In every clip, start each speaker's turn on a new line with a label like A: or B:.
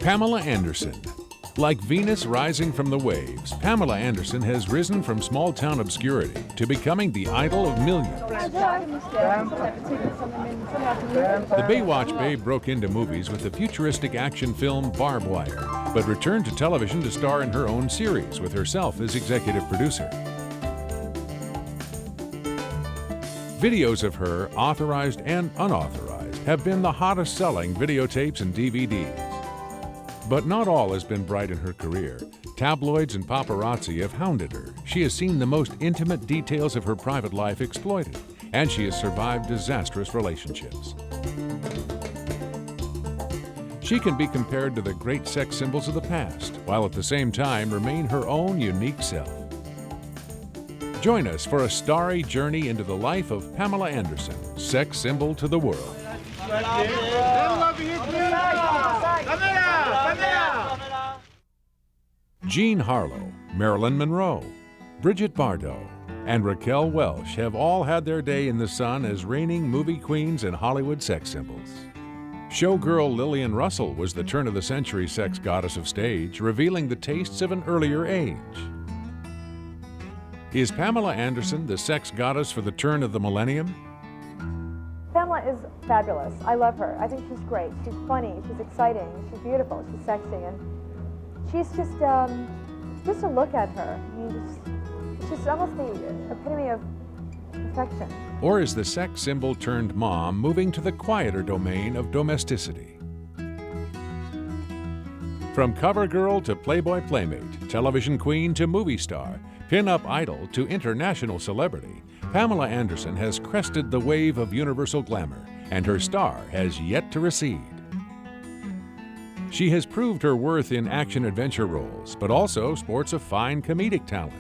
A: Pamela Anderson. Like Venus rising from the waves, Pamela Anderson has risen from small-town obscurity to becoming the idol of millions. The Baywatch babe broke into movies with the futuristic action film BARB WIRE, but returned to television to star in her own series with herself as executive producer. Videos of her, authorized and unauthorized, have been the hottest-selling videotapes and DVDs. But not all has been bright in her career. Tabloids and paparazzi have hounded her. She has seen the most intimate details of her private life exploited, and she has survived disastrous relationships. She can be compared to the great sex symbols of the past, while at the same time remain her own unique self. Join us for a starry journey into the life of Pamela Anderson, sex symbol to the world. Jean Harlow, Marilyn Monroe, Bridget Bardot, and Raquel Welch have all had their day in the sun as reigning movie queens and Hollywood sex symbols. Showgirl Lillian Russell was the turn-of-the-century sex goddess of stage, revealing the tastes of an earlier age. Is Pamela Anderson the sex goddess for the turn of the millennium?
B: Pamela is fabulous. I love her. I think she's great. She's funny. She's exciting. She's beautiful. She's sexy, and she's just to look at her. I mean, it's just almost the epitome of perfection.
A: Or is the sex symbol turned mom moving to the quieter domain of domesticity? From cover girl to Playboy playmate, television queen to movie star, pin-up idol to international celebrity, Pamela Anderson has crested the wave of universal glamour, and her star has yet to recede. She has proved her worth in action-adventure roles, but also sports a fine comedic talent.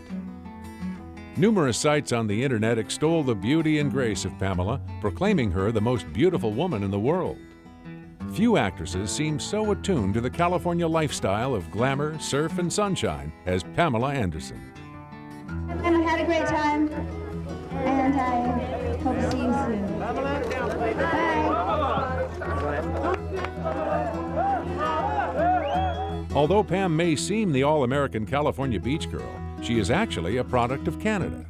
A: Numerous sites on the internet extol the beauty and grace of Pamela, proclaiming her the most beautiful woman in the world. Few actresses seem so attuned to the California lifestyle of glamour, surf, and sunshine as Pamela Anderson.
C: And I had a great time, and I hope to see you soon. Bye.
A: Although Pam may seem the all-American California beach girl, she is actually a product of Canada.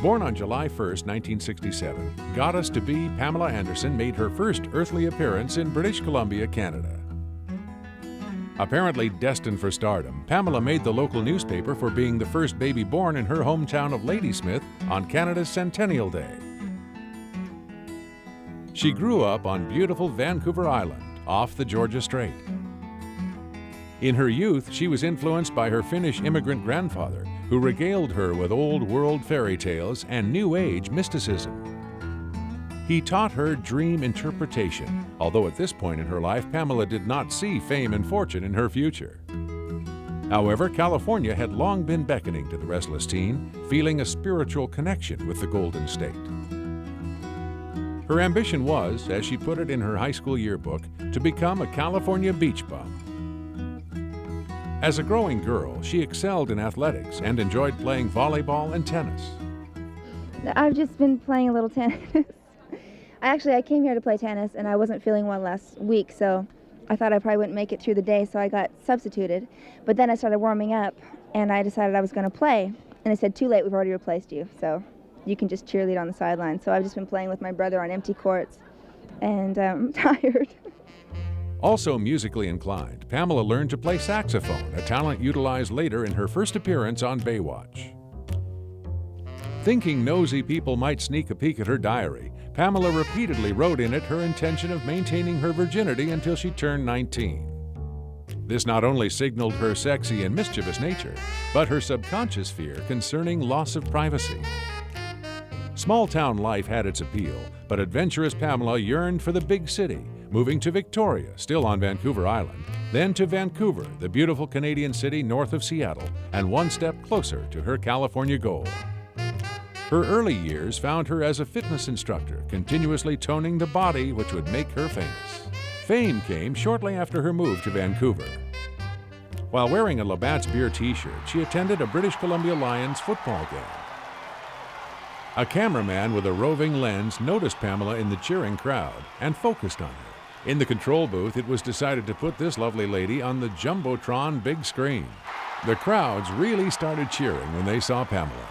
A: Born on July 1, 1967, goddess-to-be Pamela Anderson made her first earthly appearance in British Columbia, Canada. Apparently destined for stardom, Pamela made the local newspaper for being the first baby born in her hometown of Ladysmith on Canada's Centennial Day. She grew up on beautiful Vancouver Island, off the Georgia Strait. In her youth, she was influenced by her Finnish immigrant grandfather, who regaled her with old-world fairy tales and New Age mysticism. He taught her dream interpretation, although at this point in her life, Pamela did not see fame and fortune in her future. However, California had long been beckoning to the restless teen, feeling a spiritual connection with the Golden State. Her ambition was, as she put it in her high school yearbook, to become a California beach bum. As a growing girl, she excelled in athletics and enjoyed playing volleyball and tennis.
D: I've just been playing a little tennis. I came here to play tennis, and I wasn't feeling well last week, so I thought I probably wouldn't make it through the day, so I got substituted. But then I started warming up, and I decided I was going to play. And they said, too late, we've already replaced you, so you can just cheerlead on the sideline. So I've just been playing with my brother on empty courts, and I'm tired.
A: Also musically inclined, Pamela learned to play saxophone, a talent utilized later in her first appearance on Baywatch. Thinking nosy people might sneak a peek at her diary, Pamela repeatedly wrote in it her intention of maintaining her virginity until she turned 19. This not only signaled her sexy and mischievous nature, but her subconscious fear concerning loss of privacy. Small-town life had its appeal, but adventurous Pamela yearned for the big city, moving to Victoria, still on Vancouver Island, then to Vancouver, the beautiful Canadian city north of Seattle, and one step closer to her California goal. Her early years found her as a fitness instructor, continuously toning the body which would make her famous. Fame came shortly after her move to Vancouver. While wearing a Labatt's Beer t-shirt, she attended a British Columbia Lions football game. A cameraman with a roving lens noticed Pamela in the cheering crowd and focused on her. In the control booth, it was decided to put this lovely lady on the Jumbotron big screen. The crowds really started cheering when they saw Pamela.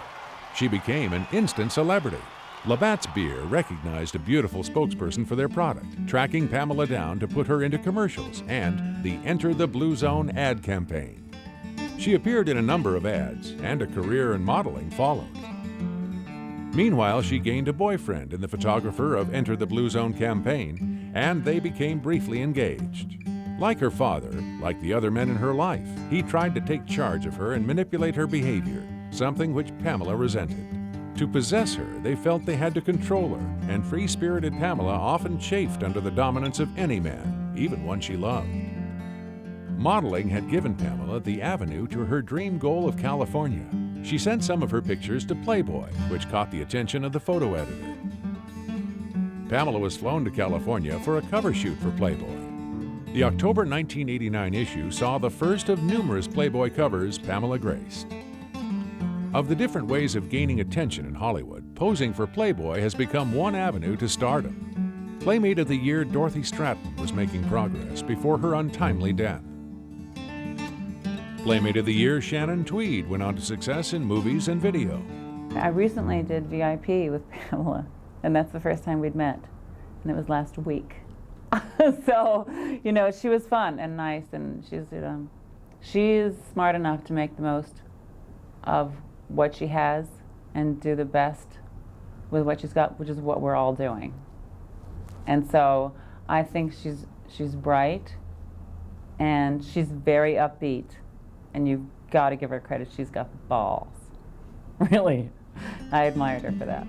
A: She became an instant celebrity. Labatt's Beer recognized a beautiful spokesperson for their product, tracking Pamela down to put her into commercials and the Enter the Blue Zone ad campaign. She appeared in a number of ads, and a career in modeling followed. Meanwhile, she gained a boyfriend in the photographer of Enter the Blue Zone campaign, and they became briefly engaged. Like her father, like the other men in her life, he tried to take charge of her and manipulate her behavior, something which Pamela resented. To possess her, they felt they had to control her, and free-spirited Pamela often chafed under the dominance of any man, even one she loved. Modeling had given Pamela the avenue to her dream goal of California. She sent some of her pictures to Playboy, which caught the attention of the photo editor. Pamela was flown to California for a cover shoot for Playboy. The October 1989 issue saw the first of numerous Playboy covers Pamela graced. Of the different ways of gaining attention in Hollywood, posing for Playboy has become one avenue to stardom. Playmate of the Year Dorothy Stratton was making progress before her untimely death. Playmate of the Year Shannon Tweed went on to success in movies and video.
E: I recently did VIP with Pamela, and that's the first time we'd met, and it was last week. So, you know, she was fun and nice, and she's smart enough to make the most of what she has and do the best with what she's got, which is what we're all doing. And so I think she's bright, and she's very upbeat, and you've got to give her credit. She's got balls. Really, I admired her for that.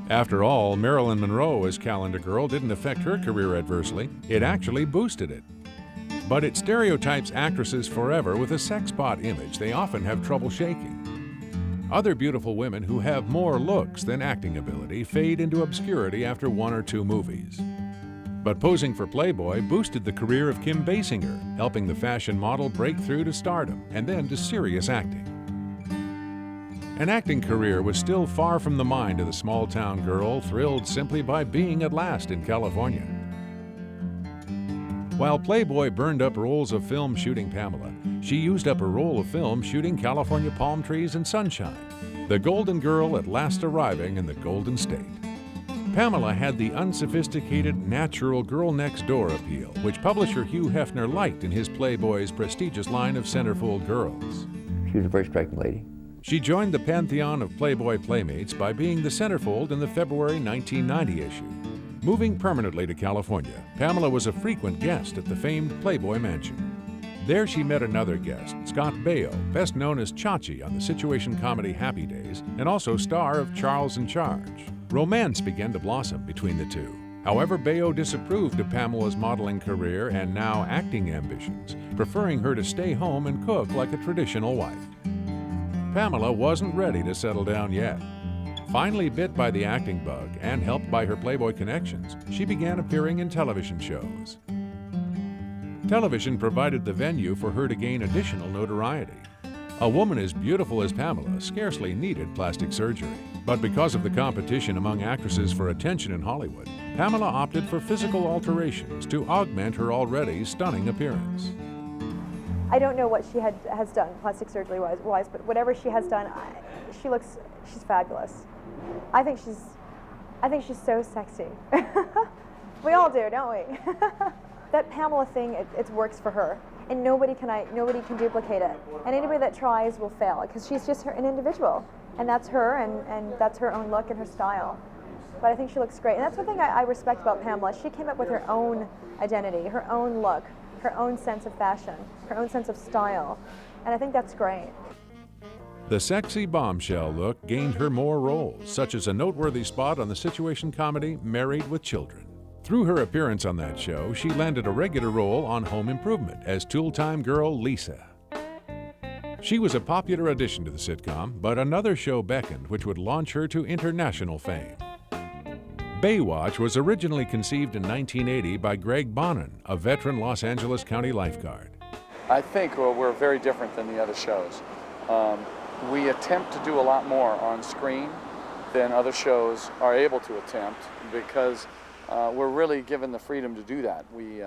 A: After all, Marilyn Monroe as calendar girl didn't affect her career adversely. It actually boosted it. But it stereotypes actresses forever with a sex pot image they often have trouble shaking. Other beautiful women who have more looks than acting ability fade into obscurity after one or two movies. But posing for Playboy boosted the career of Kim Basinger, helping the fashion model break through to stardom and then to serious acting. An acting career was still far from the mind of the small-town girl thrilled simply by being at last in California. While Playboy burned up rolls of film shooting Pamela, she used up a roll of film shooting California palm trees and sunshine, the golden girl at last arriving in the Golden State. Pamela had the unsophisticated, natural girl-next-door appeal, which publisher Hugh Hefner liked in his Playboy's prestigious line of centerfold girls.
F: She was a very striking lady.
A: She joined the pantheon of Playboy playmates by being the centerfold in the February 1990 issue. Moving permanently to California, Pamela was a frequent guest at the famed Playboy Mansion. There she met another guest, Scott Baio, best known as Chachi on the situation comedy Happy Days, and also star of Charles in Charge. Romance began to blossom between the two. However, Baio disapproved of Pamela's modeling career and now acting ambitions, preferring her to stay home and cook like a traditional wife. Pamela wasn't ready to settle down yet. Finally bit by the acting bug and helped by her Playboy connections, she began appearing in television shows. Television provided the venue for her to gain additional notoriety. A woman as beautiful as Pamela scarcely needed plastic surgery. But because of the competition among actresses for attention in Hollywood, Pamela opted for physical alterations to augment her already stunning appearance.
B: I don't know what she has done plastic surgery wise, but whatever she has done, she's fabulous. I think she's so sexy. We all do, don't we? That Pamela thing, it works for her, and nobody can duplicate it. And anybody that tries will fail because she's just an individual, and that's her, and that's her own look and her style. But I think she looks great, and that's one thing I respect about Pamela. She came up with her own identity, her own look, her own sense of fashion, her own sense of style, and I think that's great.
A: The sexy bombshell look gained her more roles, such as a noteworthy spot on the situation comedy Married with Children. Through her appearance on that show, she landed a regular role on Home Improvement as tool-time girl Lisa. She was a popular addition to the sitcom, but another show beckoned which would launch her to international fame. Baywatch was originally conceived in 1980 by Greg Bonin, a veteran Los Angeles County lifeguard.
G: I think we're very different than the other shows. We attempt to do a lot more on screen than other shows are able to attempt because we're really given the freedom to do that. We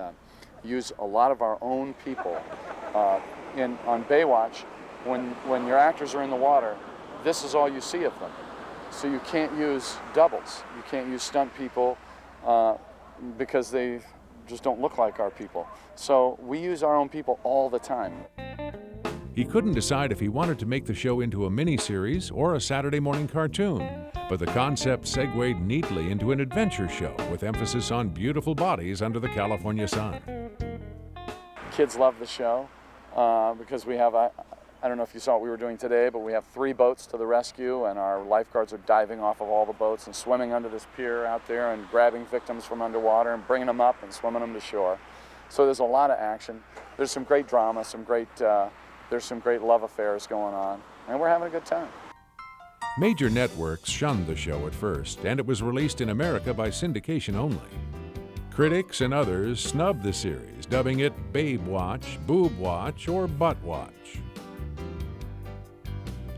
G: use a lot of our own people. On Baywatch, when your actors are in the water, this is all you see of them. So you can't use doubles. You can't use stunt people because they just don't look like our people. So we use our own people all the time.
A: He couldn't decide if he wanted to make the show into a miniseries or a Saturday morning cartoon, but the concept segued neatly into an adventure show with emphasis on beautiful bodies under the California sun.
G: Kids love the show because we have, I don't know if you saw what we were doing today, but we have 3 boats to the rescue, and our lifeguards are diving off of all the boats and swimming under this pier out there and grabbing victims from underwater and bringing them up and swimming them to shore. So there's a lot of action. There's some great drama, there's some great love affairs going on, and we're having a good time.
A: Major networks shunned the show at first, and it was released in America by syndication only. Critics and others snubbed the series, dubbing it Baywatch, Boobwatch, or Buttwatch.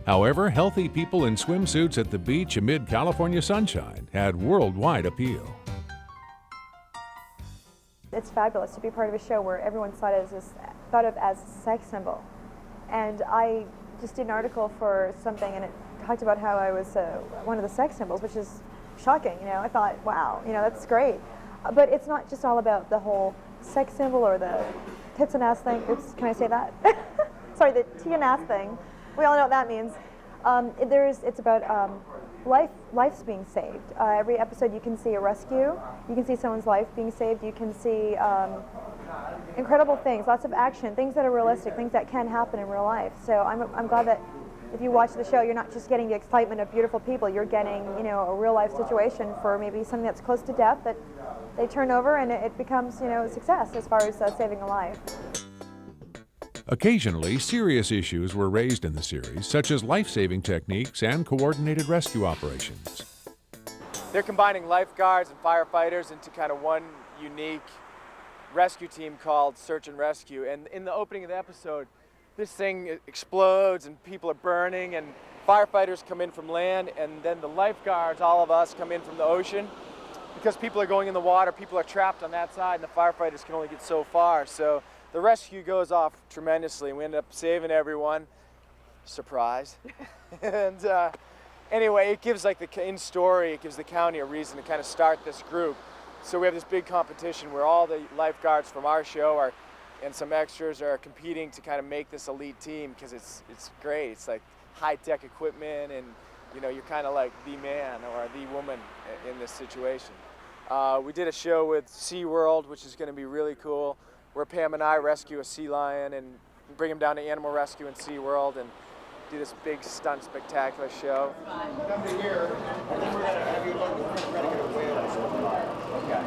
A: However, healthy people in swimsuits at the beach amid California sunshine had worldwide appeal.
B: It's fabulous to be part of a show where everyone's thought of as a sex symbol. And I just did an article for something, and it talked about how I was one of the sex symbols, which is shocking. I thought, wow, that's great. But it's not just all about the whole sex symbol or the tits and ass thing. Oops, can I say that? Sorry, the T and ass thing. We all know what that means. It's about life's being saved. Every episode you can see a rescue. You can see someone's life being saved. You can see incredible things, lots of action, things that are realistic, things that can happen in real life. So I'm glad that if you watch the show, you're not just getting the excitement of beautiful people, you're getting a real life situation for maybe something that's close to death that they turn over and it becomes a success as far as saving a life.
A: Occasionally, serious issues were raised in the series, such as life-saving techniques and coordinated rescue operations.
F: They're combining lifeguards and firefighters into kind of one unique rescue team called Search and Rescue. And in the opening of the episode, this thing explodes and people are burning, and firefighters come in from land, and then the lifeguards, all of us, come in from the ocean. Because people are going in the water, people are trapped on that side, and the firefighters can only get so far. So the rescue goes off tremendously. We end up saving everyone. Surprise. And anyway, it gives it gives the county a reason to kind of start this group. So we have this big competition where all the lifeguards from our show and some extras are competing to kind of make this elite team, because it's great. It's like high-tech equipment, and you're kind of like the man or the woman in this situation. We did a show with SeaWorld, which is going to be really cool, where Pam and I rescue a sea lion and bring him down to animal rescue in SeaWorld and do this big stunt spectacular show.
H: Come to here, and then we're going to have you look at a whale or something. Okay.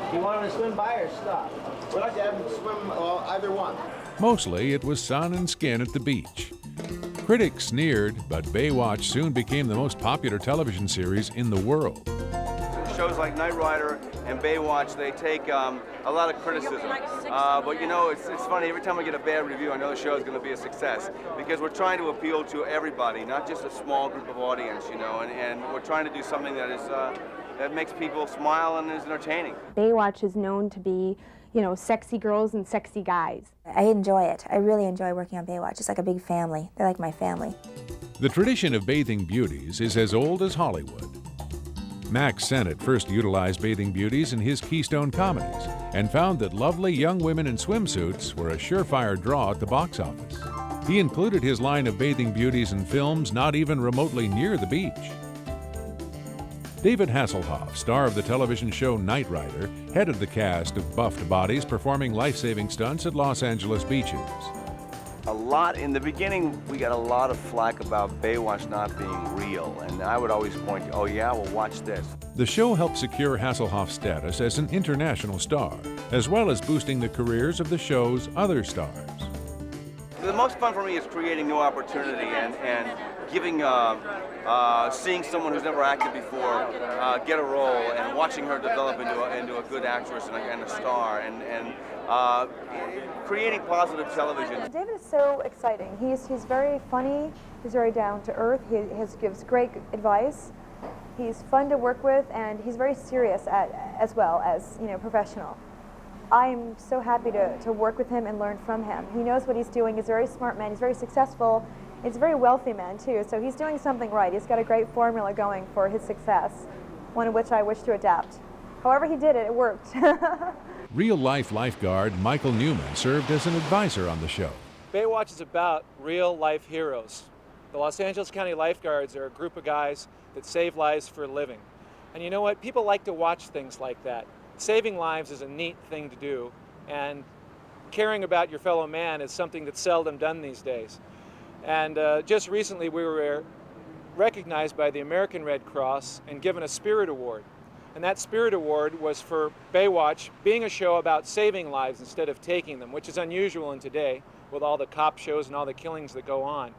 H: Do you want him to swim by or stop? We'd like to have him swim either one.
A: Mostly, it was sun and skin at the beach. Critics sneered, but Baywatch soon became the most popular television series in the world.
I: Shows like Knight Rider and Baywatch, they take a lot of criticism. But it's funny, every time I get a bad review, I know the show is going to be a success, because we're trying to appeal to everybody, not just a small group of audience, and we're trying to do something that makes people smile and is entertaining.
J: Baywatch is known to be, sexy girls and sexy guys.
D: I enjoy it. I really enjoy working on Baywatch. It's like a big family. They're like my family.
A: The tradition of bathing beauties is as old as Hollywood. Max Sennett first utilized bathing beauties in his Keystone comedies and found that lovely young women in swimsuits were a surefire draw at the box office. He included his line of bathing beauties in films not even remotely near the beach. David Hasselhoff, star of the television show Knight Rider, headed the cast of buffed bodies performing life-saving stunts at Los Angeles beaches.
I: In the beginning, we got a lot of flack about Baywatch not being real, and I would always point to, oh yeah, well watch this.
A: The show helped secure Hasselhoff's status as an international star, as well as boosting the careers of the show's other stars.
I: The most fun for me is creating new opportunity and giving, seeing someone who's never acted before get a role, and watching her develop into a good actress and a star, and creating positive television.
B: David is so exciting. He's very funny. He's very down to earth. He gives great advice. He's fun to work with, and he's very serious as well as, you know, professional. I'm so happy to work with him and learn from him. He knows what he's doing. He's a very smart man. He's very successful. He's a very wealthy man, too, so he's doing something right. He's got a great formula going for his success, one of which I wish to adapt. However he did it, it worked.
A: Real-life lifeguard Michael Newman served as an advisor on the show.
K: Baywatch is about real-life heroes. The Los Angeles County Lifeguards are a group of guys that save lives for a living. And you know what? People like to watch things like that. Saving lives is a neat thing to do, and caring about your fellow man is something that's seldom done these days. And just recently we were recognized by the American Red Cross and given a Spirit Award. And that Spirit Award was for Baywatch being a show about saving lives instead of taking them, which is unusual in today with all the cop shows and all the killings that go on.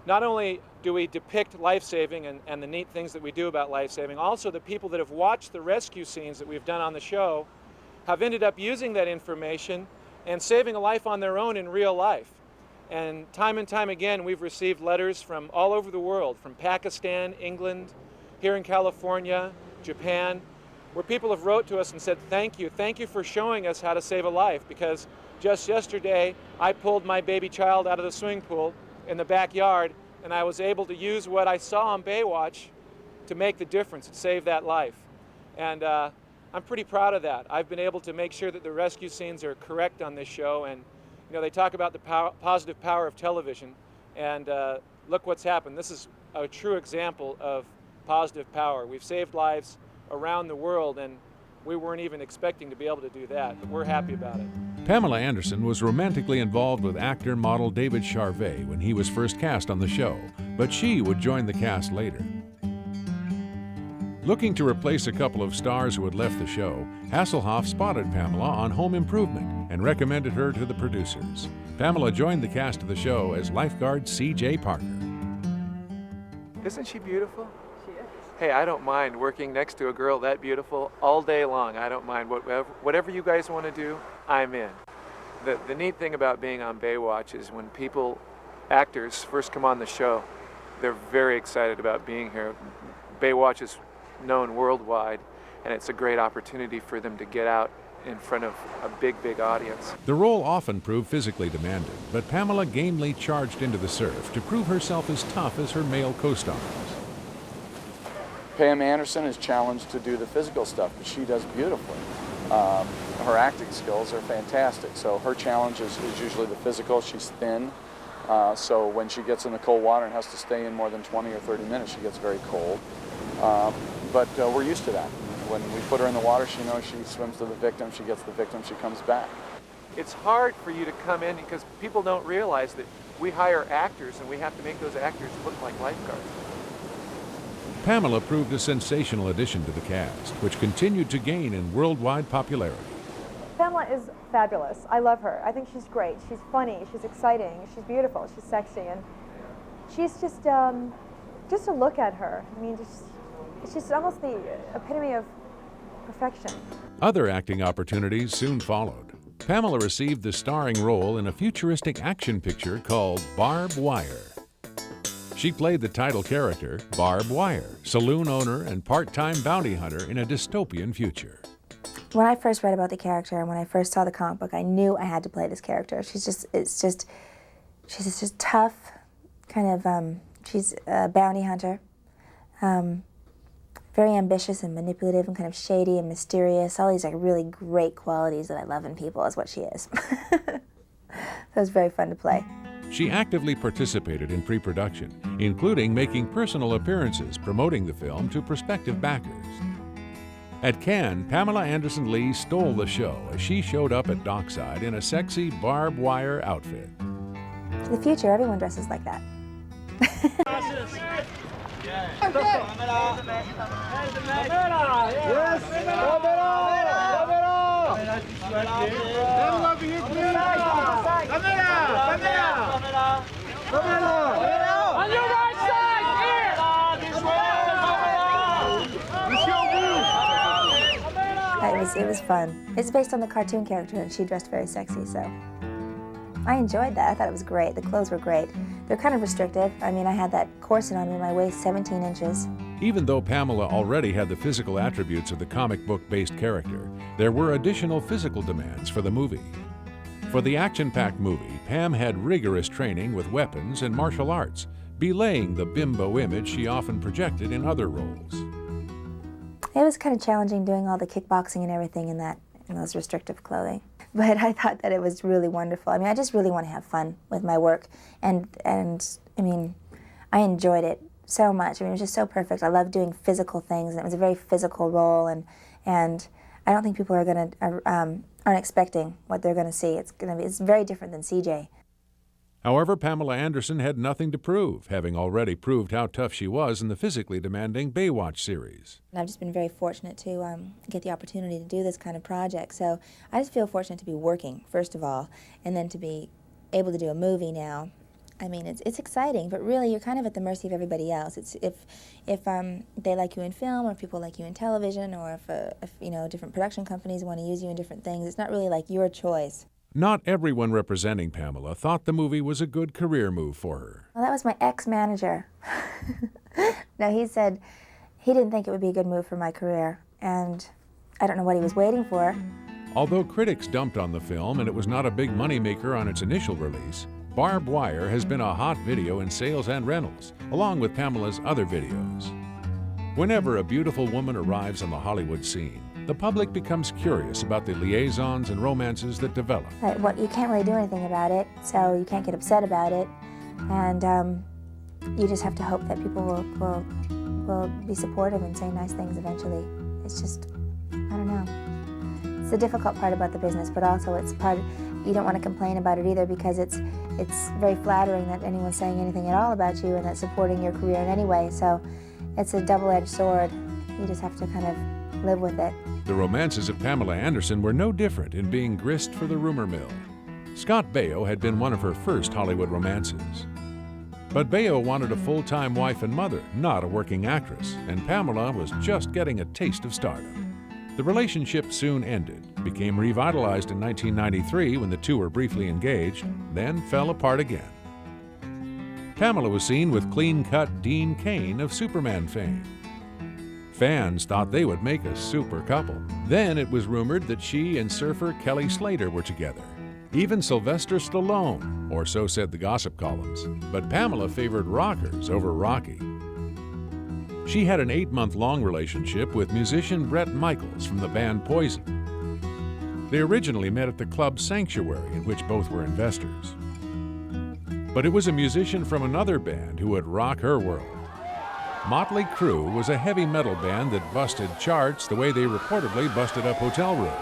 K: Not only do we depict life-saving and the neat things that we do about life-saving, also the people that have watched the rescue scenes that we've done on the show have ended up using that information and saving a life on their own in real life. And time again, we've received letters from all over the world, from Pakistan, England, here in California, Japan, where people have wrote to us and said, thank you for showing us how to save a life, because just yesterday I pulled my baby child out of the swimming pool in the backyard, and I was able to use what I saw on Baywatch to make the difference and save that life. And I'm pretty proud of that. I've been able to make sure that the rescue scenes are correct on this show, and you know, they talk about the positive power of television, and look what's happened. This is a true example of positive power. We've saved lives around the world, and we weren't even expecting to be able to do that, but we're happy about it.
A: Pamela Anderson was romantically involved with actor-model David Charvet when he was first cast on the show, but she would join the cast later. Looking to replace a couple of stars who had left the show, Hasselhoff spotted Pamela on Home Improvement and recommended her to the producers. Pamela joined the cast of the show as lifeguard C.J. Parker.
K: Isn't she beautiful? She is. Hey, I don't mind working next to a girl that beautiful all day long. I don't mind. Whatever you guys want to do, I'm in. The neat thing about being on Baywatch is when actors first come on the show, they're very excited about being here. Baywatch is known worldwide, and it's a great opportunity for them to get out in front of a big audience.
A: The role often proved physically demanding, but Pamela gamely charged into the surf to prove herself as tough as her male co-stars.
G: Pam Anderson is challenged to do the physical stuff, but she does beautifully. Her acting skills are fantastic, so her challenge is usually the physical. She's thin, so when she gets in the cold water and has to stay in more than 20 or 30 minutes, she gets very cold. But we're used to that. When we put her in the water, she knows she swims to the victim, she gets the victim, she comes back.
K: It's hard for you to come in because people don't realize that we hire actors and we have to make those actors look like lifeguards.
A: Pamela proved a sensational addition to the cast, which continued to gain in worldwide popularity.
B: Pamela is fabulous. I love her. I think she's great. She's funny. She's exciting. She's beautiful. She's sexy, and she's just to look at her. I mean, it's just almost the epitome of perfection.
A: Other acting opportunities soon followed. Pamela received the starring role in a futuristic action picture called BARB WIRE. She played the title character, BARB WIRE, saloon owner and part-time bounty hunter in a dystopian future.
D: When I first read about the character and when I first saw the comic book, I knew I had to play this character. She's just tough, kind of, she's a bounty hunter, very ambitious and manipulative and kind of shady and mysterious. All these like really great qualities that I love in people is what she is. So it was very fun to play.
A: She actively participated in pre-production, including making personal appearances promoting the film to prospective backers. At Cannes, Pamela Anderson Lee stole the show as she showed up at dockside in a sexy BARB WIRE outfit.
D: In the future, everyone dresses like that.
L: On your right side, here!
D: It was fun. It's based on the cartoon character, and she dressed very sexy, so I enjoyed that. I thought it was great. The clothes were great. They're kind of restrictive. I mean, I had that corset on me, my waist 17 inches.
A: Even though Pamela already had the physical attributes of the comic book-based character, there were additional physical demands for the movie. For the action-packed movie, Pam had rigorous training with weapons and martial arts, belaying the bimbo image she often projected in other roles.
D: It was kind of challenging doing all the kickboxing and everything in those restrictive clothing. But I thought that it was really wonderful. I mean, I just really want to have fun with my work, and I mean, I enjoyed it so much. I mean, it was just so perfect. I love doing physical things, and it was a very physical role, and I don't think people are going to aren't expecting what they're going to see. It's very different than CJ.
A: However, Pamela Anderson had nothing to prove, having already proved how tough she was in the physically demanding Baywatch series.
D: And I've just been very fortunate to get the opportunity to do this kind of project. So I just feel fortunate to be working, first of all, and then to be able to do a movie now. I mean, it's exciting, but really you're kind of at the mercy of everybody else. It's if they like you in film, or if people like you in television, or if you know, different production companies want to use you in different things. It's not really like your choice.
A: Not everyone representing Pamela thought the movie was a good career move for her.
D: Well, that was my ex-manager. No, he said he didn't think it would be a good move for my career, and I don't know what he was waiting for.
A: Although critics dumped on the film and it was not a big moneymaker on its initial release, BARB WIRE has been a hot video in sales and rentals, along with Pamela's other videos. Whenever a beautiful woman arrives on the Hollywood scene, the public becomes curious about the liaisons and romances that develop.
D: Well, you can't really do anything about it, so you can't get upset about it, and you just have to hope that people will be supportive and say nice things eventually. It's just, I don't know. It's the difficult part about the business, but also it's part, you don't want to complain about it either, because it's very flattering that anyone's saying anything at all about you and that's supporting your career in any way, so it's a double-edged sword. You just have to kind of live with it.
A: The romances of Pamela Anderson were no different in being grist for the rumor mill. Scott Baio had been one of her first Hollywood romances. But Baio wanted a full-time wife and mother, not a working actress, and Pamela was just getting a taste of stardom. The relationship soon ended, became revitalized in 1993 when the two were briefly engaged, then fell apart again. Pamela was seen with clean-cut Dean Cain of Superman fame. Fans thought they would make a super couple. Then it was rumored that she and surfer Kelly Slater were together. Even Sylvester Stallone, or so said the gossip columns. But Pamela favored rockers over Rocky. She had an 8-month-long relationship with musician Bret Michaels from the band Poison. They originally met at the club Sanctuary, in which both were investors. But it was a musician from another band who would rock her world. Motley Crue was a heavy metal band that busted charts the way they reportedly busted up hotel rooms.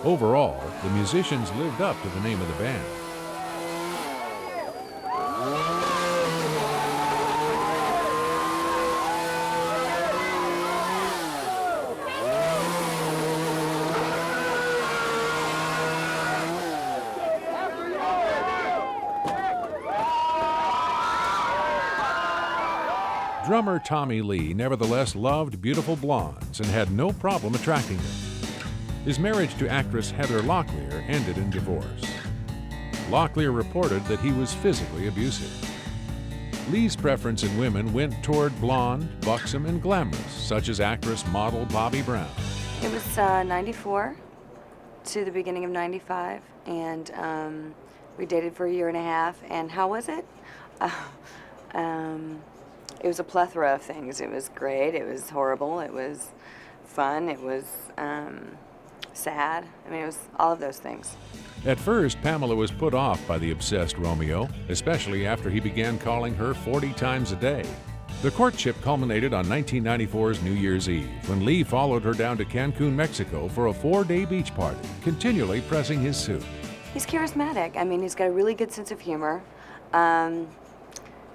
A: Overall, the musicians lived up to the name of the band. Drummer Tommy Lee nevertheless loved beautiful blondes and had no problem attracting them. His marriage to actress Heather Locklear ended in divorce. Locklear reported that he was physically abusive. Lee's preference in women went toward blonde, buxom, and glamorous, such as actress model Bobby Brown.
M: It was 94 to the beginning of 95, and we dated for a year and a half, and how was it? It was a plethora of things. It was great, it was horrible, it was fun, it was sad. I mean, it was all of those things.
A: At first, Pamela was put off by the obsessed Romeo, especially after he began calling her 40 times a day. The courtship culminated on 1994's New Year's Eve, when Lee followed her down to Cancun, Mexico for a 4-day beach party, continually pressing his suit.
M: He's charismatic. I mean, he's got a really good sense of humor.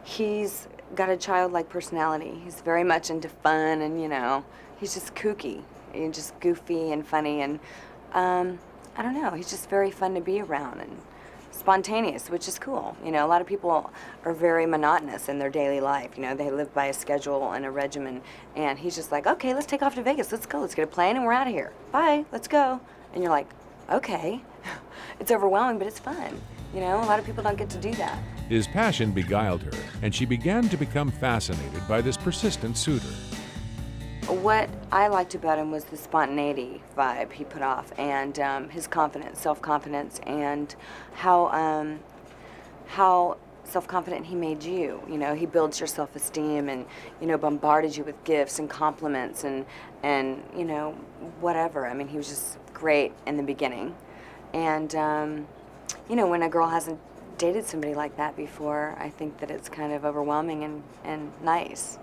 M: He's got a childlike personality. He's very much into fun, and you know, he's just kooky. He's just goofy and funny, and I don't know, he's just very fun to be around and spontaneous, which is cool. You know, a lot of people are very monotonous in their daily life. You know, they live by a schedule and a regimen, and he's just like, okay, let's take off to Vegas. Let's go. Let's get a plane and we're out of here. Bye. Let's go. And you're like, okay. it's overwhelming, but it's fun. You know, a lot of people don't get to do that.
A: His passion beguiled her, and she began to become fascinated by this persistent suitor.
M: What I liked about him was the spontaneity vibe he put off, and his confidence, self-confidence, and how self-confident he made you. You know, he builds your self-esteem and, you know, bombarded you with gifts and compliments and you know, whatever. I mean, he was just great in the beginning. And, you know, when a girl hasn't dated somebody like that before, I think that it's kind of overwhelming and nice.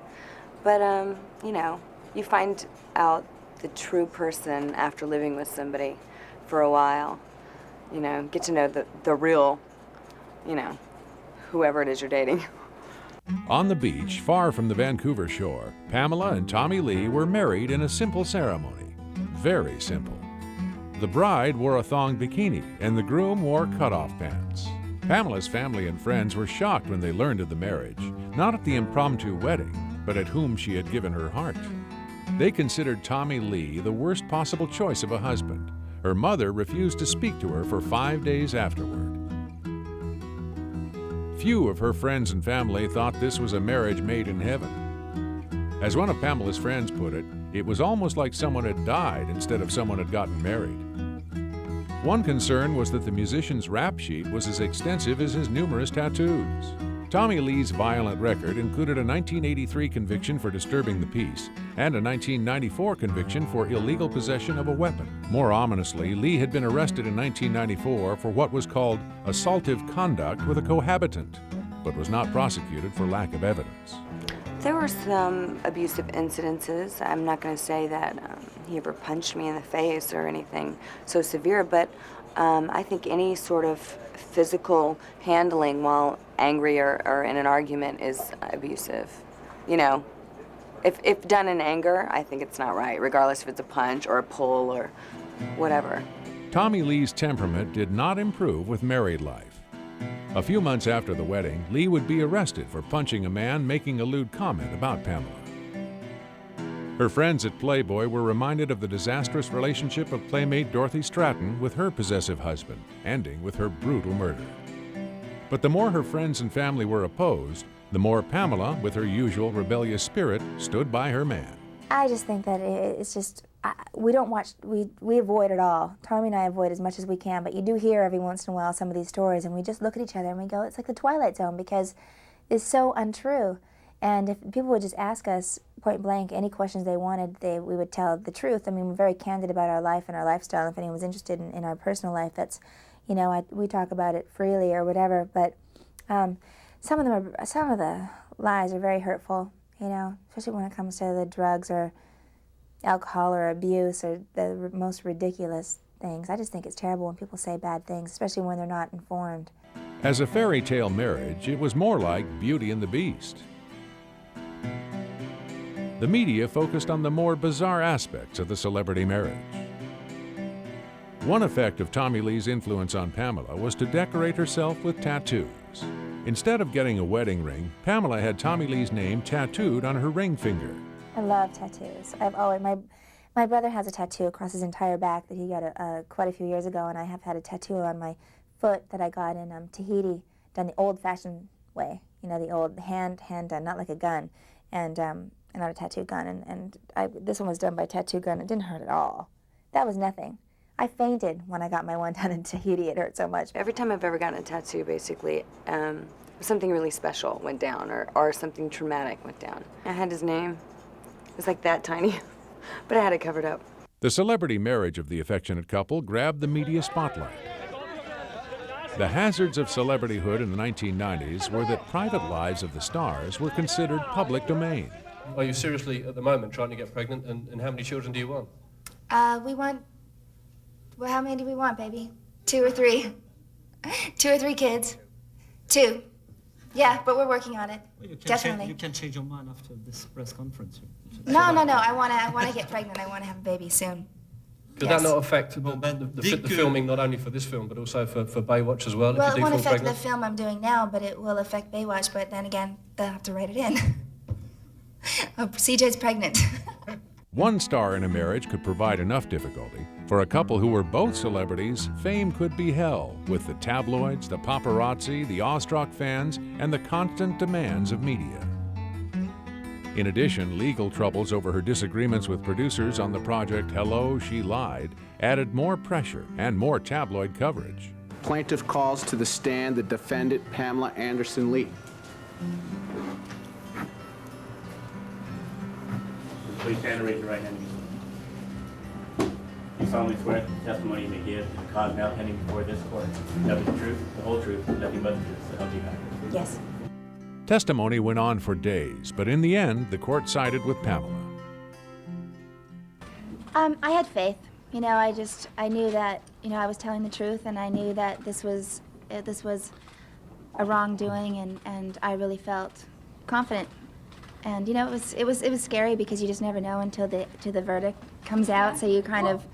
M: But, you know, you find out the true person after living with somebody for a while. You know, get to know the real, you know, whoever it is you're dating.
A: On the beach, far from the Vancouver shore, Pamela and Tommy Lee were married in a simple ceremony. Very simple. The bride wore a thong bikini and the groom wore cutoff pants. Pamela's family and friends were shocked when they learned of the marriage, not at the impromptu wedding, but at whom she had given her heart. They considered Tommy Lee the worst possible choice of a husband. Her mother refused to speak to her for 5 days afterward. Few of her friends and family thought this was a marriage made in heaven. As one of Pamela's friends put it, it was almost like someone had died instead of someone had gotten married. One concern was that the musician's rap sheet was as extensive as his numerous tattoos. Tommy Lee's violent record included a 1983 conviction for disturbing the peace and a 1994 conviction for illegal possession of a weapon. More ominously, Lee had been arrested in 1994 for what was called assaultive conduct with a cohabitant, but was not prosecuted for lack of evidence.
M: There were some abusive incidences. I'm not going to say that he ever punched me in the face or anything so severe, but I think any sort of physical handling while angry or in an argument is abusive. You know, if done in anger, I think it's not right, regardless if it's a punch or a pull or whatever.
A: Tommy Lee's temperament did not improve with married life. A few months after the wedding, Lee would be arrested for punching a man making a lewd comment about Pamela. Her friends at Playboy were reminded of the disastrous relationship of playmate Dorothy Stratton with her possessive husband, ending with her brutal murder. But the more her friends and family were opposed, the more Pamela, with her usual rebellious spirit, stood by her man.
D: I just think that it's just, we avoid it all. Tommy and I avoid as much as we can, but you do hear every once in a while some of these stories, and we just look at each other and we go, it's like the Twilight Zone, because it's so untrue. And if people would just ask us point blank any questions they wanted, we would tell the truth. I mean, we're very candid about our life and our lifestyle. If anyone's interested in our personal life, that's, you know, we talk about it freely or whatever. But some of the lies are very hurtful, you know, especially when it comes to the drugs or alcohol or abuse or the most ridiculous things. I just think it's terrible when people say bad things, especially when they're not informed.
A: As a fairy tale marriage, it was more like Beauty and the Beast. The media focused on the more bizarre aspects of the celebrity marriage. One effect of Tommy Lee's influence on Pamela was to decorate herself with tattoos. Instead of getting a wedding ring, Pamela had Tommy Lee's name tattooed on her ring finger.
D: I love tattoos. I've always, my brother has a tattoo across his entire back that he got quite a few years ago, and I have had a tattoo on my foot that I got in Tahiti, done the old-fashioned way, you know, the old hand done, not like a gun, and not a tattoo gun. This one was done by a tattoo gun. It didn't hurt at all. That was nothing. I fainted when I got my one done in Tahiti. It hurt so much.
M: Every time I've ever gotten a tattoo, basically, something really special went down or something traumatic went down. I had his name. It was like that tiny, but I had it covered up.
A: The celebrity marriage of the affectionate couple grabbed the media spotlight. The hazards of celebrityhood in the 1990s were that private lives of the stars were considered public domain.
N: Are you seriously, at the moment, trying to get pregnant, and how many children do you want?
D: We want, well, how many do we want, baby? 2 or 3? 2 or 3 kids. 2. Yeah, but we're working on it.
O: Well,
D: definitely.
O: You can change your mind after this press conference.
D: No. I want to get pregnant. I want to have a baby soon.
N: Does that not affect the filming, not only for this film, but also for Baywatch as well?
D: Well,
N: if
D: it
N: you do
D: won't
N: fall
D: affect
N: pregnant?
D: the film I'm doing now, but it will affect Baywatch. But then again, they'll have to write it in. Oh, CJ's pregnant.
A: One star in a marriage could provide enough difficulty, For a couple who were both celebrities, fame could be hell, with the tabloids, the paparazzi, the awestruck fans, and the constant demands of media. In addition, legal troubles over her disagreements with producers on the project Hello, She Lied added more pressure and more tabloid coverage.
P: Plaintiff calls to the stand the defendant, Pamela Anderson Lee.
Q: Please stand and raise your right hand. You solemnly swear that the testimony you may give in the cause now pending before this court, nothing but the truth, the whole truth, and nothing but the truth, so help you God.
J: Yes.
A: Testimony went on for days, but in the end, the court sided with Pamela.
D: I had faith. You know, I knew that, you know, I was telling the truth, and I knew that this was a wrongdoing, and I really felt confident. And you know, it was scary because you just never know until the verdict comes out. So you kind of,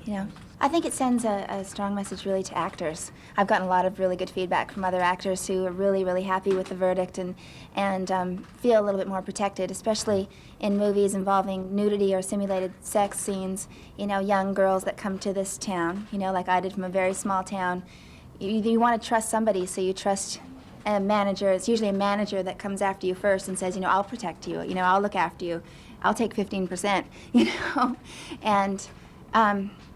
D: you know, I think it sends a strong message really to actors. I've gotten a lot of really good feedback from other actors who are really, really happy with the verdict and feel a little bit more protected, especially in movies involving nudity or simulated sex scenes. You know, young girls that come to this town, you know, like I did from a very small town. You want to trust somebody, so you trust a manager. It's usually a manager that comes after you first and says, you know, I'll protect you, you know, I'll look after you, I'll take 15%, you know, and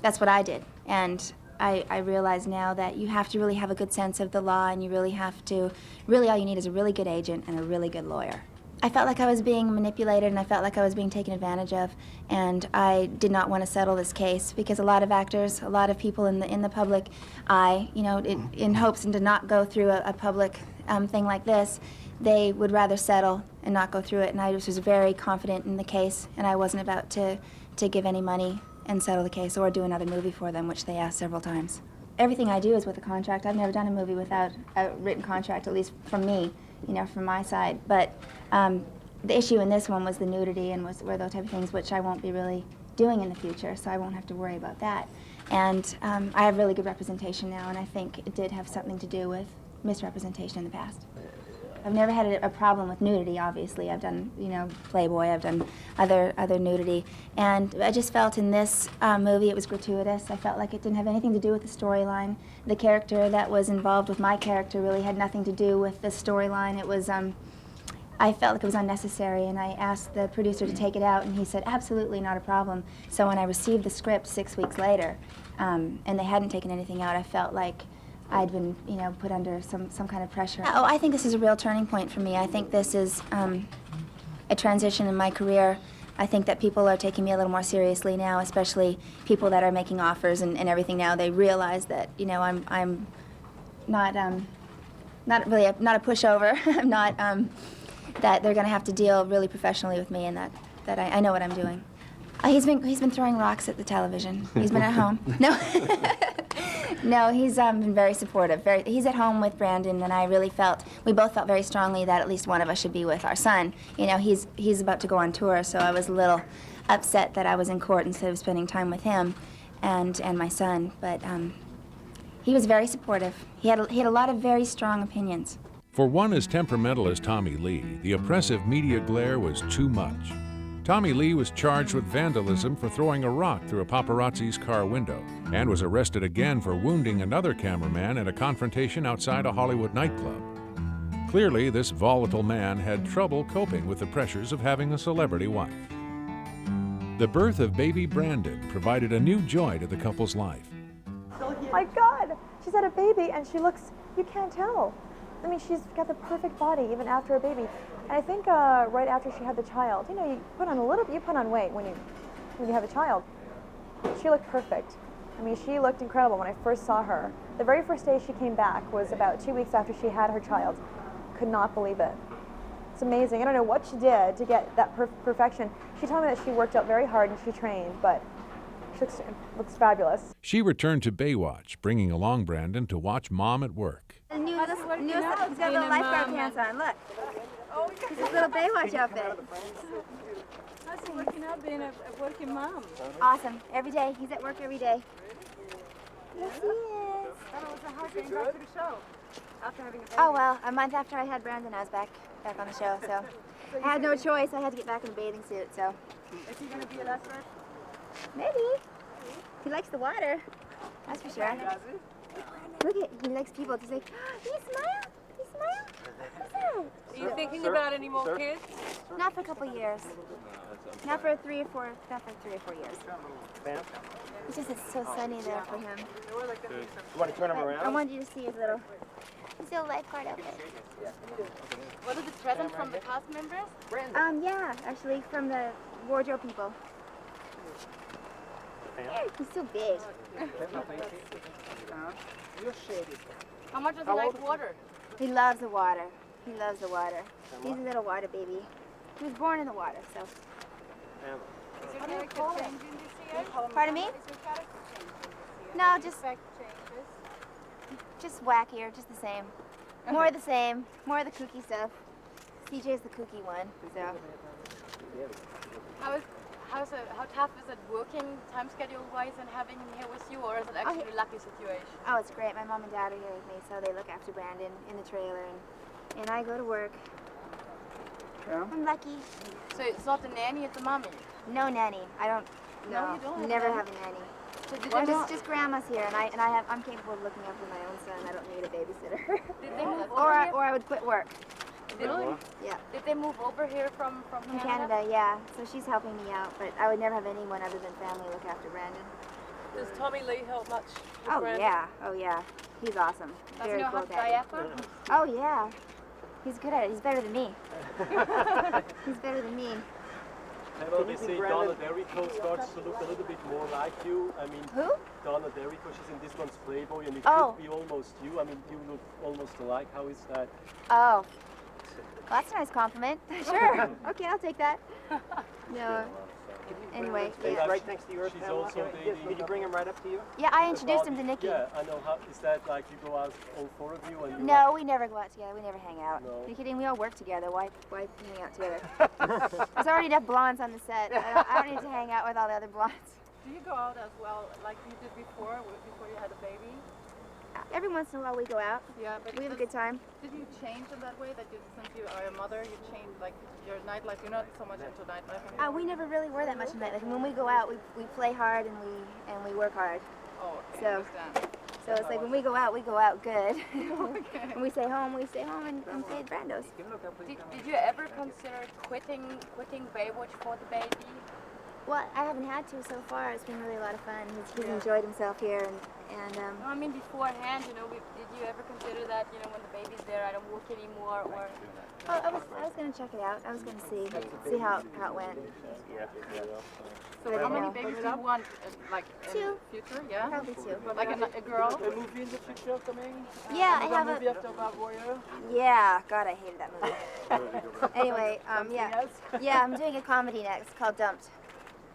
D: that's what I did. And I realize now that you have to really have a good sense of the law, and you really have to, really all you need is a really good agent and a really good lawyer. I felt like I was being manipulated, and I felt like I was being taken advantage of, and I did not want to settle this case because a lot of actors, a lot of people in the public eye, you know, in hopes and to not go through a public thing like this, they would rather settle and not go through it. And I just was very confident in the case, and I wasn't about to give any money and settle the case or do another movie for them, which they asked several times. Everything I do is with a contract. I've never done a movie without a written contract, at least from me, you know, from my side. But the issue in this one was the nudity and were those type of things, which I won't be really doing in the future, so I won't have to worry about that. And I have really good representation now, and I think it did have something to do with misrepresentation in the past. I've never had a problem with nudity, obviously. I've done, you know, Playboy, I've done other nudity. And I just felt in this movie it was gratuitous. I felt like it didn't have anything to do with the storyline. The character that was involved with my character really had nothing to do with the storyline. It was, I felt like it was unnecessary, and I asked the producer to take it out, and he said, absolutely not a problem. So when I received the script 6 weeks later, and they hadn't taken anything out, I felt like I'd been, you know, put under some kind of pressure. Oh, I think this is a real turning point for me. I think this is a transition in my career. I think that people are taking me a little more seriously now, especially people that are making offers and everything now. They realize that, you know, I'm not really not a pushover. I'm not that they're going to have to deal really professionally with me, and that I know what I'm doing. He's been throwing rocks at the television. He's been at home. No. No, he's been very supportive. He's at home with Brandon, and we both felt very strongly that at least one of us should be with our son. You know, he's about to go on tour, so I was a little upset that I was in court instead of spending time with him and my son. But he was very supportive. He had a lot of very strong opinions.
A: For one as temperamental as Tommy Lee, the oppressive media glare was too much. Tommy Lee was charged with vandalism for throwing a rock through a paparazzi's car window and was arrested again for wounding another cameraman at a confrontation outside a Hollywood nightclub. Clearly, this volatile man had trouble coping with the pressures of having a celebrity wife. The birth of baby Brandon provided a new joy to the couple's life.
B: My God, she's had a baby and she looks, you can't tell. I mean, she's got the perfect body even after a baby. And I think right after she had the child, you know, you put on weight when you have a child. She looked perfect. I mean, she looked incredible when I first saw her. The very first day she came back was about 2 weeks after she had her child. Could not believe it. It's amazing. I don't know what she did to get that perfection. She told me that she worked out very hard and she trained, but she looks fabulous.
A: She returned to Baywatch, bringing along Brandon to watch Mom at work.
D: He's got little lifeguard pants on, look. He's his little Baywatch outfit.
R: How's it working out being a working mom?
D: Awesome. Every day. He's at work every day. Yes, he is.
R: That was a hard getting back to the show after having a baby.
D: Oh, well, a month after I had Brandon, I was back on the show, so I had no choice. I had to get back in a bathing suit, so.
R: Is he going to be a lifeguard?
D: Maybe. He likes the water. That's for sure. Look at, he likes people to say, he smile? He smile? What's that?
R: Are you thinking about any more kids?
D: Not for a couple years. Not for 3 or 4 years. It's just, it's so sunny there for him.
H: You want to turn him around?
D: I want you to see his little lifeguard outfit.
R: Was it a present from the cast members?
D: Yeah, actually from the wardrobe people. He's so big.
R: How much does he like water?
D: He loves the water. He loves the water. He's a little water baby. He was born in the water, so.
R: Is your character changing this year?
D: Pardon me?
R: Is your character changing this year?
D: No, just wackier, just the same. More of the same, more of the kooky stuff. CJ's the kooky one, so.
R: How tough is it working time schedule wise and having him here with you, or is it actually a lucky situation?
D: Oh, it's great. My mom and dad are here with me, so they look after Brandon in the trailer, and I go to work.
R: Yeah.
D: I'm lucky.
R: So it's not the nanny, it's the mommy?
D: No nanny. I don't.
R: No, you don't have
D: never
R: a
D: have
R: nanny?
D: a nanny.
R: Why not?
D: Just grandma's here, and I'm capable of looking after my own son. I don't need a babysitter.
R: Did they move
D: or
R: over here?
D: I would quit work.
R: Really?
D: Yeah.
R: Did they move over here from
D: Canada, yeah. So she's helping me out, but I would never have anyone other than family look after Brandon.
R: Does Tommy Lee help much with
D: Oh
R: Brandon?
D: yeah, oh yeah. He's awesome.
R: Does
D: Very
R: he know
D: cool
R: how to
D: dad.
R: diaper?
D: Oh yeah. He's good at it. He's better than me. He's better than me.
S: And obviously Donna Derrico starts to look a little bit more like you. I mean,
D: who?
S: Donna Derrico, she's in this one's Playboy, and it
D: Oh.
S: could be almost you. I mean, you look almost alike. How is that?
D: Oh. Well, that's a nice compliment. Sure. Okay, I'll take that. No. Anyway, yeah.
H: Right next to yours,
S: She's
H: Pamela?
S: also dating.
H: Did you bring him right up to you?
D: Yeah, I introduced him to Nikki.
S: Yeah, I know. How is that like? You go out, all 4 of you, and you
D: No, we never go out together. We never hang out.
S: No.
D: Are you kidding? We all work together. Why hang out together? There's already enough blondes on the set. I don't need to hang out with all the other blondes.
R: Do you go out as well, like you did before you had a baby?
D: Every once in a while we go out.
R: Yeah, but
D: We have a good time.
R: Did you change in that way? That you, since you are a mother, you changed like your nightlife? You're not so much into nightlife anymore.
D: We never really were that much in nightlife. When we go out, we play hard and we work hard.
R: Oh, I
D: So
R: understand.
D: So it's like when we go out good. When we stay home and feed Brandos.
R: Did you ever consider quitting Baywatch for the baby?
D: Well, I haven't had to so far. It's been really a lot of fun. He's enjoyed himself here, and
R: No, I mean beforehand, you know, did you ever consider that, you know, when the baby's there, I don't work anymore, or?
D: Oh, I was gonna check it out. I was gonna see how it went.
R: So how many babies do you want, like in the future? Yeah,
D: probably 2.
R: Like a girl?
H: A movie in the future coming?
D: Yeah, I have
H: movie after BARB WIRE?
D: Yeah, God, I hated that movie. Anyway, yeah, I'm doing a comedy next called Dumped.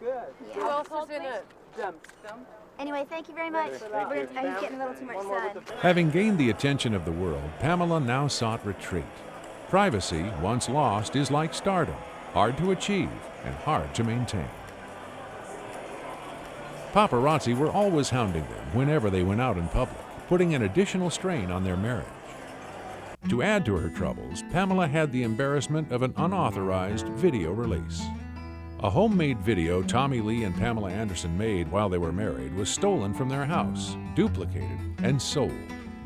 H: Good.
D: Yeah.
R: Who else is in it?
H: Dumped.
D: Anyway, thank you very much. He's getting a little too much sun.
A: Having gained the attention of the world, Pamela now sought retreat. Privacy, once lost, is like stardom, hard to achieve and hard to maintain. Paparazzi were always hounding them whenever they went out in public, putting an additional strain on their marriage. To add to her troubles, Pamela had the embarrassment of an unauthorized video release. A homemade video Tommy Lee and Pamela Anderson made while they were married was stolen from their house, duplicated, and sold.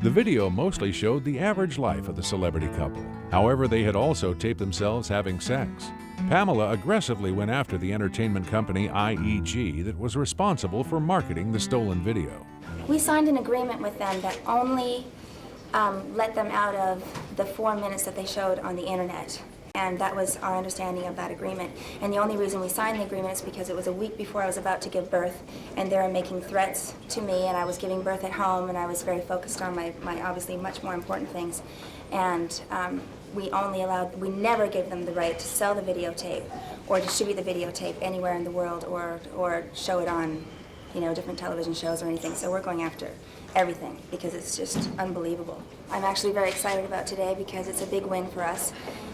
A: The video mostly showed the average life of the celebrity couple. However, they had also taped themselves having sex. Pamela aggressively went after the entertainment company IEG that was responsible for marketing the stolen video.
D: We signed an agreement with them that only let them out of the 4 minutes that they showed on the internet. And that was our understanding of that agreement. And the only reason we signed the agreement is because it was a week before I was about to give birth, and they were making threats to me, and I was giving birth at home, and I was very focused on my obviously much more important things. And we never gave them the right to sell the videotape or distribute the videotape anywhere in the world or show it on, you know, different television shows or anything. So we're going after everything because it's just unbelievable. I'm actually very excited about today because it's a big win for us.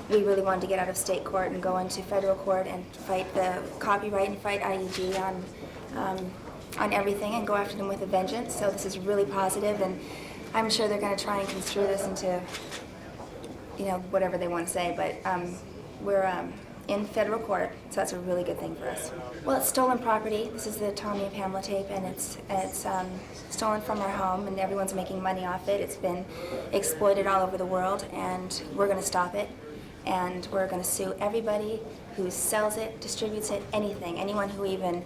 D: We really wanted to get out of state court and go into federal court and fight the copyright and fight IEG on everything and go after them with a vengeance. So this is really positive, and I'm sure they're going to try and construe this into, you know, whatever they want to say. But we're in federal court, so that's a really good thing for us. Well, it's stolen property. This is the Tommy and Pamela tape, and it's stolen from our home, and everyone's making money off it. It's been exploited all over the world, and we're going to stop it. And we're going to sue everybody who sells it, distributes it, anything. Anyone who even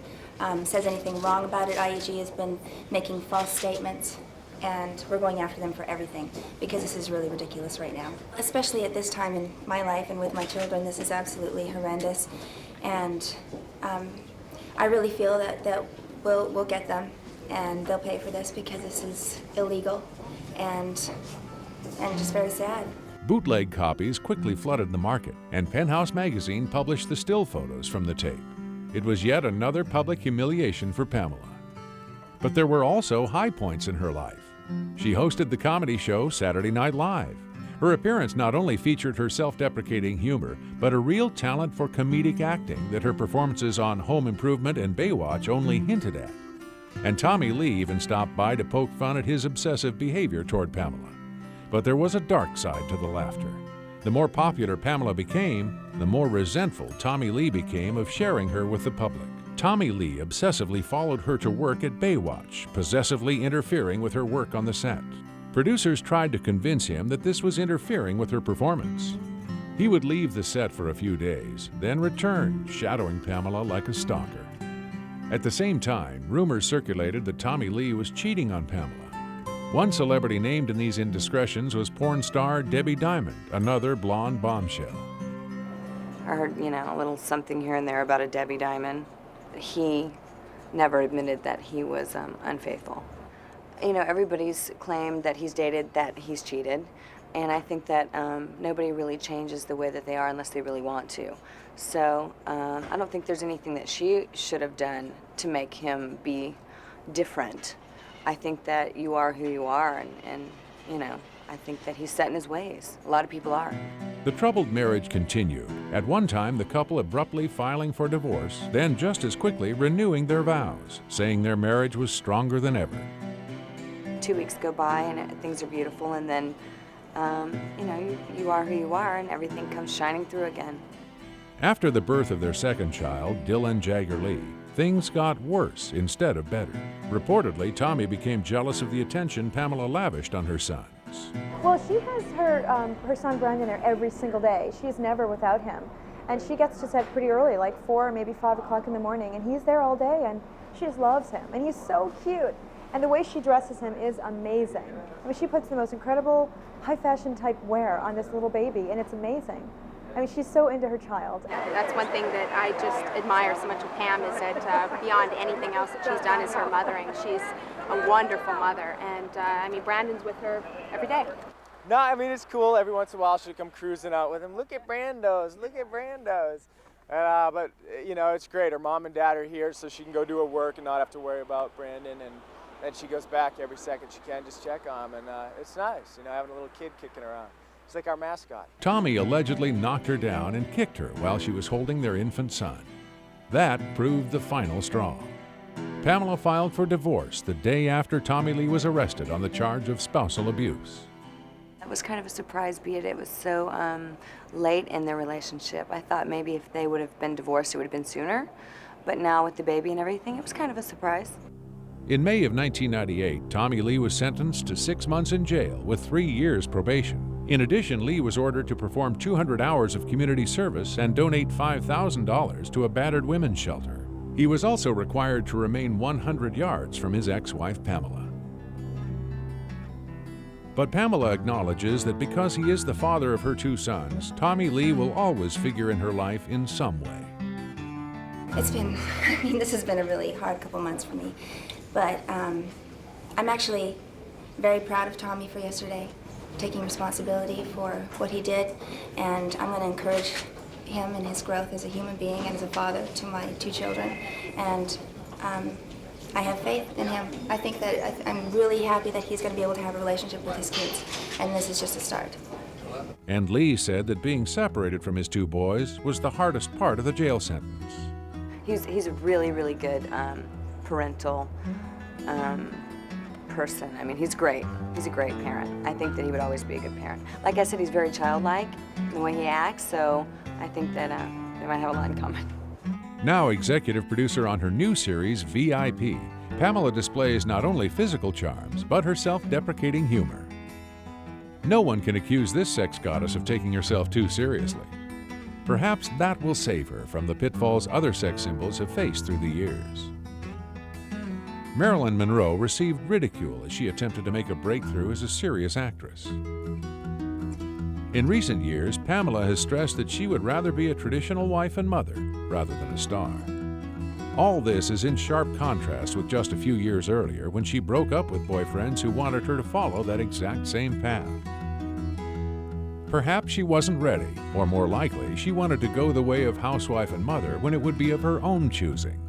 D: says anything wrong about it. IAG has been making false statements, and we're going after them for everything because this is really ridiculous right now. Especially at this time in my life and with my children, this is absolutely horrendous. And I really feel that we'll get them, and they'll pay for this because this is illegal and just very sad.
A: Bootleg copies quickly flooded the market, and Penthouse magazine published the still photos from the tape. It was yet another public humiliation for Pamela. But there were also high points in her life. She hosted the comedy show Saturday Night Live. Her appearance not only featured her self-deprecating humor, but a real talent for comedic acting that her performances on Home Improvement and Baywatch only hinted at. And Tommy Lee even stopped by to poke fun at his obsessive behavior toward Pamela. But there was a dark side to the laughter. The more popular Pamela became, the more resentful Tommy Lee became of sharing her with the public. Tommy Lee obsessively followed her to work at Baywatch, possessively interfering with her work on the set. Producers tried to convince him that this was interfering with her performance. He would leave the set for a few days, then return, shadowing Pamela like a stalker. At the same time, rumors circulated that Tommy Lee was cheating on Pamela. One celebrity named in these indiscretions was porn star Debbie Diamond, another blonde bombshell.
M: I heard, a little something here and there about a Debbie Diamond. He never admitted that he was unfaithful. Everybody's claimed that he's dated, that he's cheated, and I think that nobody really changes the way that they are unless they really want to. So I don't think there's anything that she should have done to make him be different. I think that you are who you are, and I think that he's set in his ways. A lot of people are.
A: The troubled marriage continued. At one time, the couple abruptly filing for divorce, then just as quickly renewing their vows, saying their marriage was stronger than ever.
M: 2 weeks go by and things are beautiful, and then, you are who you are, and everything comes shining through again.
A: After the birth of their second child, Dylan Jagger Lee, things got worse instead of better. Reportedly, Tommy became jealous of the attention Pamela lavished on her sons.
B: Well, she has her son Brandon there every single day. She's never without him. And she gets to set pretty early, like 4 or maybe 5 o'clock in the morning, and he's there all day, and she just loves him. And he's so cute. And the way she dresses him is amazing. I mean, she puts the most incredible high fashion type wear on this little baby, and it's amazing. I mean, she's so into her child.
J: That's one thing that I just admire so much of Pam, is that beyond anything else that she's done is her mothering. She's a wonderful mother, and Brandon's with her every day.
F: No, it's cool. Every once in a while she'll come cruising out with him. Look at Brando's, look at Brando's. But it's great. Her mom and dad are here, so she can go do her work and not have to worry about Brandon. And then she goes back every second she can, just check on him. And it's nice, having a little kid kicking around. It's like our mascot.
A: Tommy allegedly knocked her down and kicked her while she was holding their infant son. That proved the final straw. Pamela filed for divorce the day after Tommy Lee was arrested on the charge of spousal abuse.
M: It was kind of a surprise, it was so late in their relationship. I thought maybe if they would have been divorced, it would have been sooner. But now with the baby and everything, it was kind of a surprise.
A: In May of 1998, Tommy Lee was sentenced to 6 months in jail with 3 years probation. In addition, Lee was ordered to perform 200 hours of community service and donate $5,000 to a battered women's shelter. He was also required to remain 100 yards from his ex-wife Pamela. But Pamela acknowledges that because he is the father of her 2 sons, Tommy Lee will always figure in her life in some way.
D: It's been, this has been a really hard couple months for me. But I'm actually very proud of Tommy for yesterday, taking responsibility for what he did. And I'm going to encourage him in his growth as a human being and as a father to my 2 children. And I have faith in him. I think that I'm really happy that he's going to be able to have a relationship with his kids. And this is just a start.
A: And Lee said that being separated from his 2 boys was the hardest part of the jail sentence.
M: He's a really, really good parental person. He's great. He's a great parent. I think that he would always be a good parent. Like I said, he's very childlike in the way he acts, so I think that they might have a lot in common.
A: Now executive producer on her new series, VIP, Pamela displays not only physical charms, but her self-deprecating humor. No one can accuse this sex goddess of taking herself too seriously. Perhaps that will save her from the pitfalls other sex symbols have faced through the years. Marilyn Monroe received ridicule as she attempted to make a breakthrough as a serious actress. In recent years, Pamela has stressed that she would rather be a traditional wife and mother rather than a star. All this is in sharp contrast with just a few years earlier when she broke up with boyfriends who wanted her to follow that exact same path. Perhaps she wasn't ready, or more likely, she wanted to go the way of housewife and mother when it would be of her own choosing.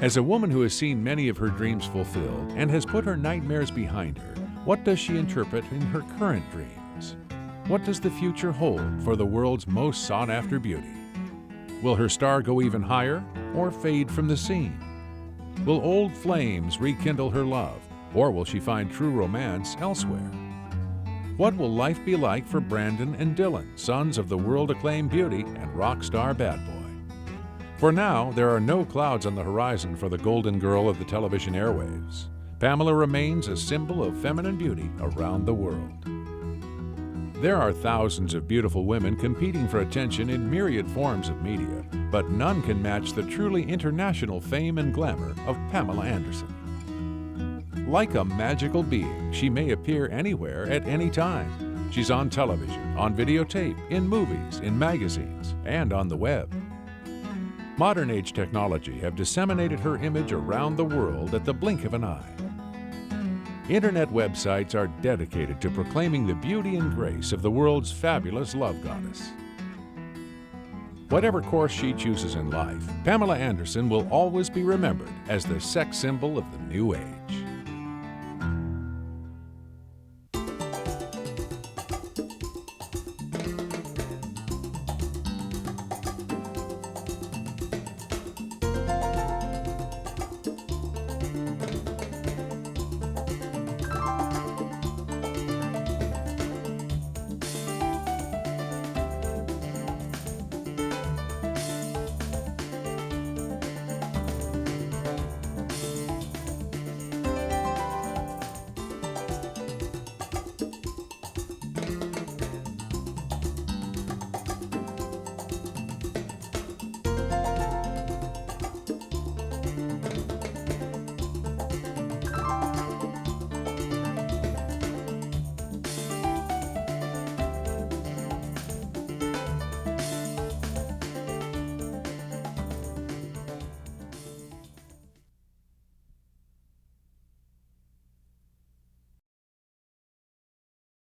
A: As a woman who has seen many of her dreams fulfilled and has put her nightmares behind her, what does she interpret in her current dreams? What does the future hold for the world's most sought-after beauty? Will her star go even higher or fade from the scene? Will old flames rekindle her love, or will she find true romance elsewhere? What will life be like for Brandon and Dylan, sons of the world-acclaimed beauty and rock star bad boy? For now, there are no clouds on the horizon for the golden girl of the television airwaves. Pamela remains a symbol of feminine beauty around the world. There are thousands of beautiful women competing for attention in myriad forms of media, but none can match the truly international fame and glamour of Pamela Anderson. Like a magical being, she may appear anywhere at any time. She's on television, on videotape, in movies, in magazines, and on the web. Modern age technology have disseminated her image around the world at the blink of an eye. Internet websites are dedicated to proclaiming the beauty and grace of the world's fabulous love goddess. Whatever course she chooses in life, Pamela Anderson will always be remembered as the sex symbol of the new age.